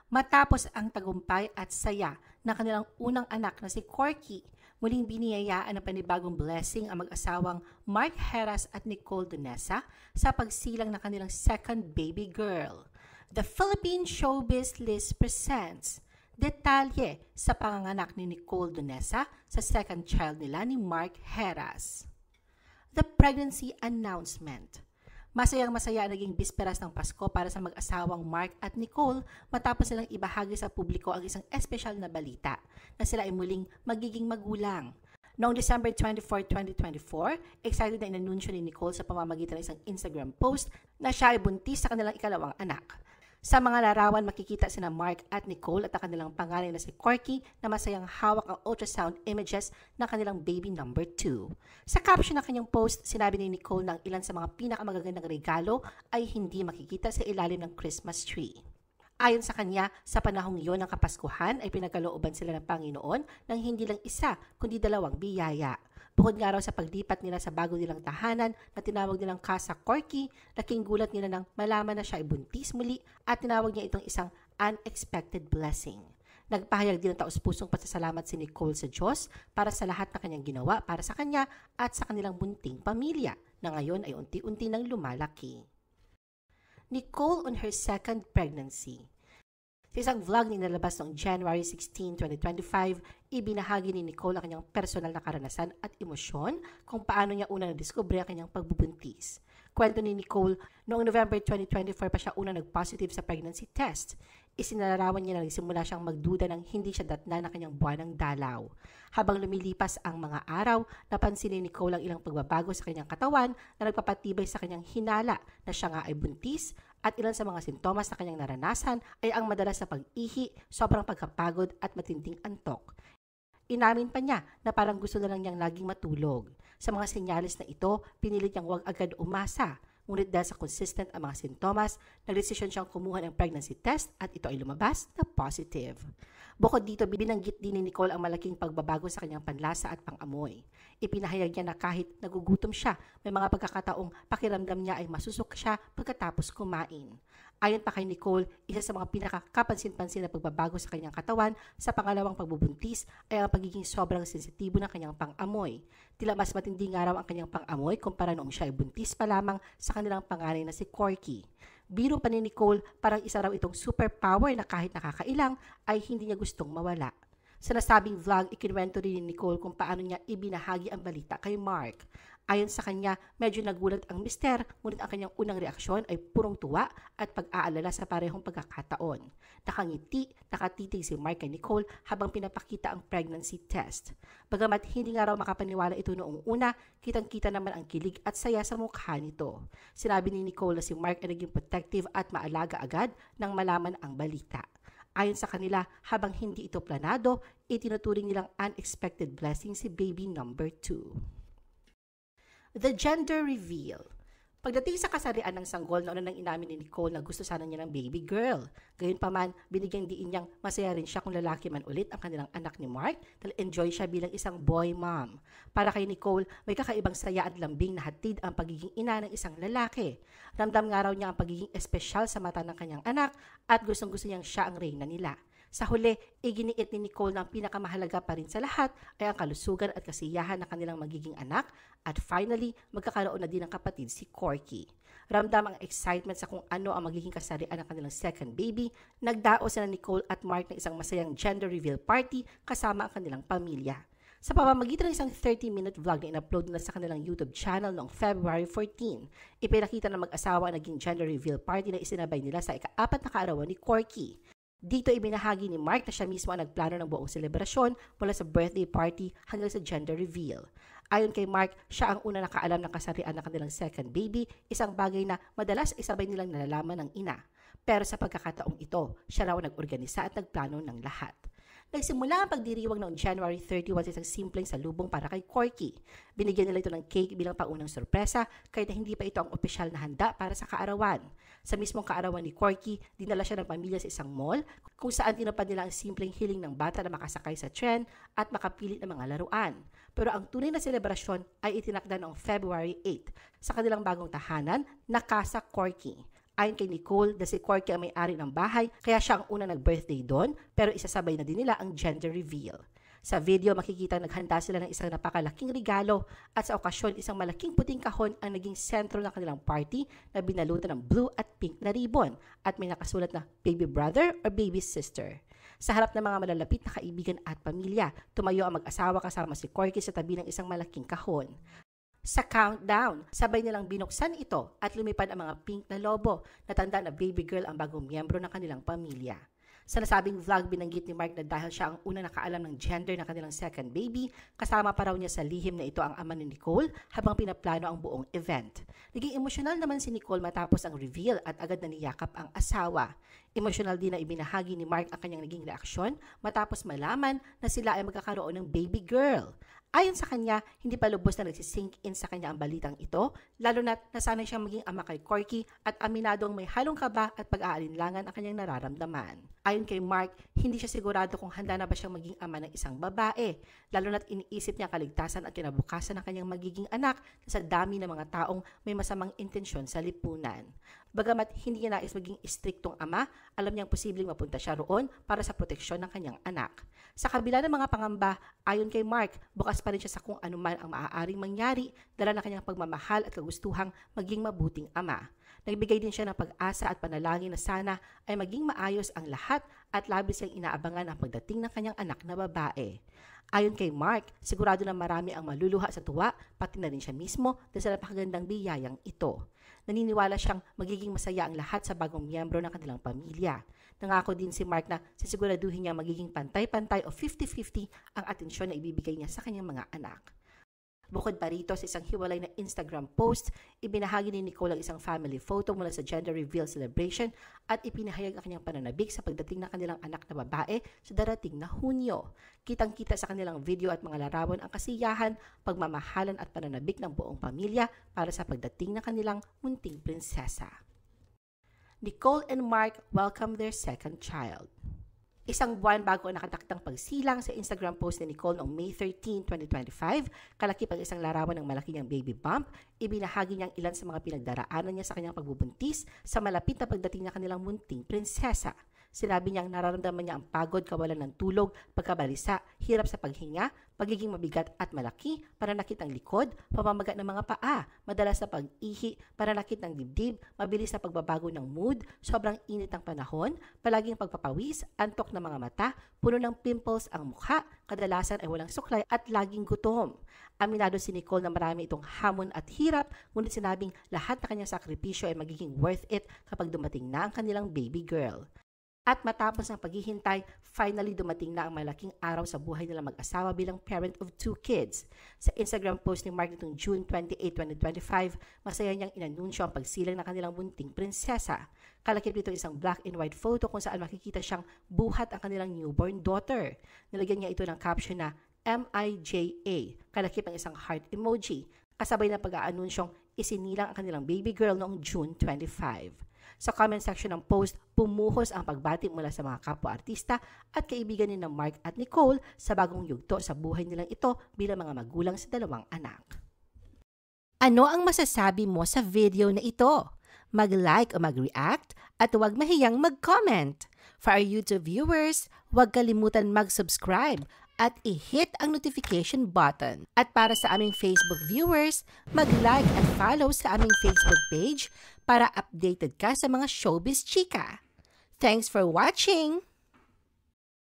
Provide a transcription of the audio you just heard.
Matapos ang tagumpay at saya ng kanilang unang anak na si Corky, muling biniyayaan ng panibagong blessing ang mag-asawang Mark Heras at Nicole Donesa sa pagsilang ng kanilang second baby girl. The Philippine Showbiz List presents detalye sa panganganak ni Nicole Donesa sa second child nila ni Mark Heras. The pregnancy announcement. Masayang-masaya naging bisperas ng Pasko para sa mag-asawang Mark at Nicole matapos silang ibahagi sa publiko ang isang espesyal na balita na sila ay muling magiging magulang. Noong December 24, 2024, excited na inanunsyo ni Nicole sa pamamagitan ng isang Instagram post na siya ay buntis sa kanilang ikalawang anak. Sa mga larawan, makikita sina Mark at Nicole at ang kanilang panganay na si Corky na masayang hawak ang ultrasound images ng kanilang baby number 2. Sa caption ng kanyang post, sinabi ni Nicole na ang ilan sa mga pinakamagagandang regalo ay hindi makikita sa ilalim ng Christmas tree. Ayon sa kanya, sa panahong iyon ng Kapaskuhan ay pinagkalooban sila ng Panginoon ng hindi lang isa kundi dalawang biyaya. Bukod nga raw sa paglipat nila sa bago nilang tahanan na tinawag nilang Casa Corky, laking gulat nila nang malaman na siya ay buntis muli at tinawag niya itong isang unexpected blessing. Nagpahayag din ng taus-pusong pasasalamat si Nicole sa Diyos para sa lahat na kanyang ginawa para sa kanya at sa kanilang bunting pamilya na ngayon ay unti-unti nang lumalaki. Nicole on her second pregnancy. Sa isang vlog na inilabas noong January 16, 2025, ibinahagi ni Nicole ang kanyang personal na karanasan at emosyon kung paano niya una nadiskubre ang kanyang pagbubuntis. Kwento ni Nicole, noong November 2024 pa siya una nag-positive sa pregnancy test. Isinalarawan niya na nagsimula siyang magduda ng hindi siya datna ng kanyang buwanang dalaw. Habang lumilipas ang mga araw, napansin ni Nicole ang ilang pagbabago sa kanyang katawan na nagpapatibay sa kanyang hinala na siya nga ay buntis at ilan sa mga sintomas na kanyang naranasan ay ang madalas na pag-ihi, sobrang pagkapagod at matinding antok. Inamin pa niya na parang gusto na lang niyang laging matulog. Sa mga senyales na ito, pinilit niyang huwag agad umasa. Ngunit dahil sa consistent ang mga sintomas, nagdesisyon siyang kumuha ng pregnancy test at ito ay lumabas na positive. Bukod dito, binanggit din ni Nicole ang malaking pagbabago sa kanyang panlasa at pangamoy. Ipinahayag niya na kahit nagugutom siya, may mga pagkakataong pakiramdam niya ay masusok siya pagkatapos kumain. Ayon pa kay Nicole, isa sa mga pinakakapansin-pansin na pagbabago sa kanyang katawan sa pangalawang pagbubuntis ay ang pagiging sobrang sensitibo ng kanyang pang-amoy. Tila mas matindi nga raw ang kanyang pang-amoy kumpara noong siya ay buntis pa lamang sa kanilang panganay na si Corky. Biro pa ni Nicole, parang isa raw itong superpower na kahit nakakailang ay hindi niya gustong mawala. Sa nasabing vlog, ikinuwento rin ni Nicole kung paano niya ibinahagi ang balita kay Mark. Ayon sa kanya, medyo nagulat ang mister, ngunit ang kanyang unang reaksyon ay purong tuwa at pag-aalala sa parehong pagkakataon. Nakangiti, nakatitig si Mark kay Nicole habang pinapakita ang pregnancy test. Bagamat hindi nga raw makapaniwala ito noong una, kitang-kita naman ang kilig at saya sa mukha nito. Sinabi ni Nicole na si Mark ay naging protective at maalaga agad nang malaman ang balita. Ayon sa kanila, habang hindi ito planado, itinuturing nilang unexpected blessing si baby number 2. The gender reveal. Pagdating sa kasarian ng sanggol, nauna nang inamin ni Nicole na gusto sana niya ng baby girl. Gayunpaman, binigyang diin niyang masaya rin siya kung lalaki man ulit ang kanilang anak ni Mark dahil enjoy siya bilang isang boy mom. Para kay Nicole, may kakaibang saya at lambing na hatid ang pagiging ina ng isang lalaki. Ramdam nga raw niya ang pagiging espesyal sa mata ng kanyang anak at gustong-gusto niyang siya ang reyna nila. Sa huli, iginiit ni Nicole na ang pinakamahalaga pa rin sa lahat ay ang kalusugan at kasiyahan ng kanilang magiging anak at finally, magkakaroon na din ng kapatid si Corky. Ramdam ang excitement sa kung ano ang magiging kasarian ng kanilang second baby, nagdao sina Nicole at Mark ng isang masayang gender reveal party kasama ang kanilang pamilya. Sa pamamagitan ng isang 30-minute vlog na in-upload na sa kanilang YouTube channel noong February 14, ipinakita ng mag-asawa ang naging gender reveal party na isinabay nila sa ika-4 na kaarawan ni Corky. Dito ibinahagi ni Mark na siya mismo ang nagplano ng buong selebrasyon mula sa birthday party hanggang sa gender reveal. Ayon kay Mark, siya ang una nakaalam ng kasarian ng kanilang second baby, isang bagay na madalas isabay nilang nalalaman ng ina. Pero sa pagkakataong ito, siya raw nag-organisa at nagplano ng lahat. Nagsimula ang pagdiriwang noong January 31 sa isang simpleng salubong para kay Corky. Binigyan nila ito ng cake bilang paunang sorpresa kahit na hindi pa ito ang opisyal na handa para sa kaarawan. Sa mismong kaarawan ni Corky, dinala siya ng pamilya sa isang mall kung saan tinupad nila ang simpleng hiling ng bata na makasakay sa tren at makapili ng mga laruan. Pero ang tunay na selebrasyon ay itinakda noong February 8 sa kanilang bagong tahanan na Casa Corky. Ayon kay Nicole na si Corky ang may-ari ng bahay kaya siya ang unang nag-birthday doon pero isasabay na din nila ang gender reveal. Sa video, makikita naghanda sila ng isang napakalaking regalo at sa okasyon, isang malaking puting kahon ang naging sentro ng kanilang party na binalutan ng blue at pink na ribbon at may nakasulat na baby brother or baby sister. Sa harap ng mga malalapit na kaibigan at pamilya, tumayo ang mag-asawa kasama si Corky sa tabi ng isang malaking kahon. Sa countdown, sabay nilang binuksan ito at lumipad ang mga pink na lobo na tanda na baby girl ang bagong miyembro ng kanilang pamilya. Sa nasabing vlog, binanggit ni Mark na dahil siya ang unang nakaalam ng gender ng kanilang second baby, kasama pa raw niya sa lihim na ito ang ama ni Nicole habang pinaplano ang buong event. Naging emosyonal naman si Nicole matapos ang reveal at agad na niyakap ang asawa. Emosyonal din na ibinahagi ni Mark ang kanyang naging reaksyon matapos malaman na sila ay magkakaroon ng baby girl. Ayon sa kanya, hindi pa lubos na nagsisink in sa kanya ang balitang ito, lalo na't nasanay siyang maging ama kay Corky at aminadong may halong kaba at pag-aalinlangan ang kanyang nararamdaman. Ayon kay Mark, hindi siya sigurado kung handa na ba siyang maging ama ng isang babae, lalo na't iniisip niya kaligtasan at kinabukasan ng kanyang magiging anak sa dami ng mga taong may masamang intensyon sa lipunan. Bagamat hindi niya nais maging istriktong ama, alam niyang posibleng mapunta siya roon para sa proteksyon ng kanyang anak. Sa kabila ng mga pangamba, ayon kay Mark, bukas pa rin siya sa kung anuman ang maaaring mangyari dala ng kanyang pagmamahal at kagustuhang maging mabuting ama. Nagbigay din siya ng pag-asa at panalangin na sana ay maging maayos ang lahat at labis niyang inaabangan ang pagdating ng kanyang anak na babae. Ayon kay Mark, sigurado na marami ang maluluha sa tuwa, pati na rin siya mismo dahil sa napakagandang biyayang ito. Naniniwala siyang magiging masaya ang lahat sa bagong miyembro ng kanilang pamilya. Nangako din si Mark na sisiguraduhin niya magiging pantay-pantay o 50-50 ang atensyon na ibibigay niya sa kanyang mga anak. Bukod pa rito sa isang hiwalay na Instagram post, ibinahagi ni Nicole ang isang family photo mula sa gender reveal celebration at ipinahayag ang kanyang pananabik sa pagdating ng kanilang anak na babae sa darating na Hunyo. Kitang-kita sa kanilang video at mga larawan ang kasiyahan, pagmamahalan at pananabik ng buong pamilya para sa pagdating ng kanilang munting prinsesa. Nicole and Mark welcome their second child. Isang buwan bago ang nakatakdang pagsilang sa Instagram post ni Nicole noong May 13, 2025, kalakip ang isang larawan ng malaki niyang baby bump, ibinahagi niyang ilan sa mga pinagdaraanan niya sa kanyang pagbubuntis sa malapit na pagdating ng kanilang munting prinsesa. Sinabi niyang nararamdaman niya ang pagod, kawalan ng tulog, pagkabalisa, hirap sa paghinga, pagiging mabigat at malaki, pananakit ng likod, pamamagat ng mga paa, madalas na pag-ihi, pananakit ng dibdib, mabilis na pagbabago ng mood, sobrang init ng panahon, palaging pagpapawis, antok ng mga mata, puno ng pimples ang mukha, kadalasan ay walang suklay at laging gutom. Aminado si Nicole na marami itong hamon at hirap, ngunit sinabing lahat na kanyang sakripisyo ay magiging worth it kapag dumating na ang kanilang baby girl. At matapos ang paghihintay, finally dumating na ang malaking araw sa buhay nila mag-asawa bilang parent of 2 kids. Sa Instagram post ni Mark nitong June 28, 2025, masaya niyang inanunsyo ang pagsilang ng kanilang bunting prinsesa. Kalakip dito isang black and white photo kung saan makikita siyang buhat ang kanilang newborn daughter. Nilagyan niya ito ng caption na MIJA, kalakip ang isang heart emoji, kasabay na pag-aanunsyong isinilang ang kanilang baby girl noong June 25. Sa comment section ng post, pumuhos ang pagbati mula sa mga kapwa-artista at kaibigan ni Mark at Nicole sa bagong yugto sa buhay nilang ito bilang mga magulang sa dalawang anak. Ano ang masasabi mo sa video na ito? Mag-like o mag-react at huwag mahiyang mag-comment. For our YouTube viewers, huwag kalimutan mag-subscribe at i-hit ang notification button. At para sa aming Facebook viewers, mag-like at follow sa aming Facebook page para updated ka sa mga showbiz chika. Thanks for watching!